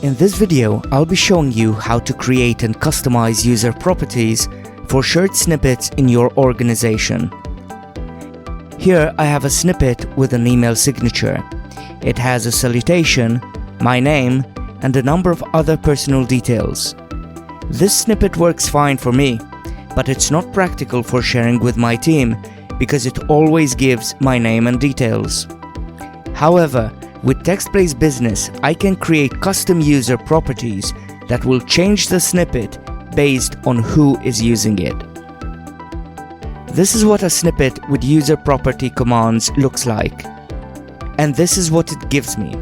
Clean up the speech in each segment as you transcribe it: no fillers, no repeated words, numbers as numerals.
In this video, I'll be showing you how to create and customize user properties for shared snippets in your organization. Here I have a snippet with an email signature. It has a salutation, my name, and a number of other personal details. This snippet works fine for me, but it's not practical for sharing with my team because it always gives my name and details. However, with text-based business, I can create custom user properties that will change the snippet based on who is using it. This is what a snippet with user property commands looks like, and this is what it gives me.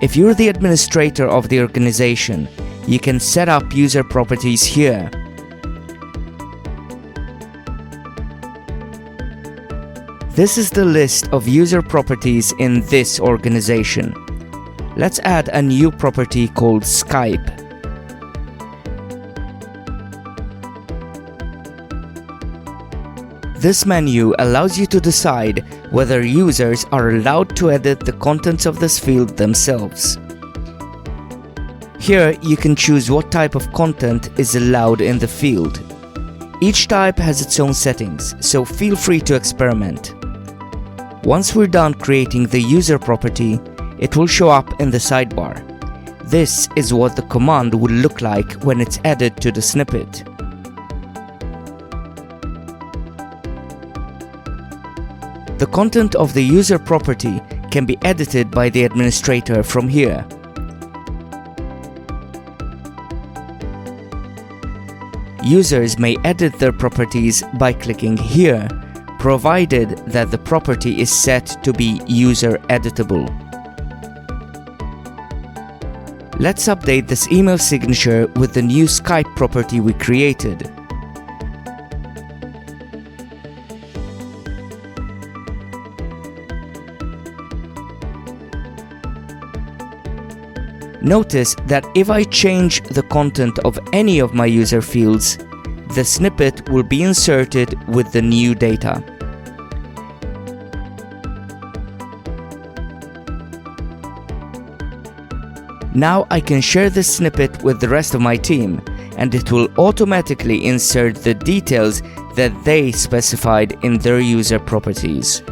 If you're the administrator of the organization, you can set up user properties here. This is the list of user properties in this organization. Let's add a new property called Skype. This menu allows you to decide whether users are allowed to edit the contents of this field themselves. Here you can choose what type of content is allowed in the field. Each type has its own settings, so feel free to experiment. Once we're done creating the user property, it will show up in the sidebar. This is what the command will look like when it's added to the snippet. The content of the user property can be edited by the administrator from here. Users may edit their properties by clicking here, provided that the property is set to be user editable. Let's update this email signature with the new Skype property we created. Notice that if I change the content of any of my user fields, the snippet will be inserted with the new data. Now I can share this snippet with the rest of my team, and it will automatically insert the details that they specified in their user properties.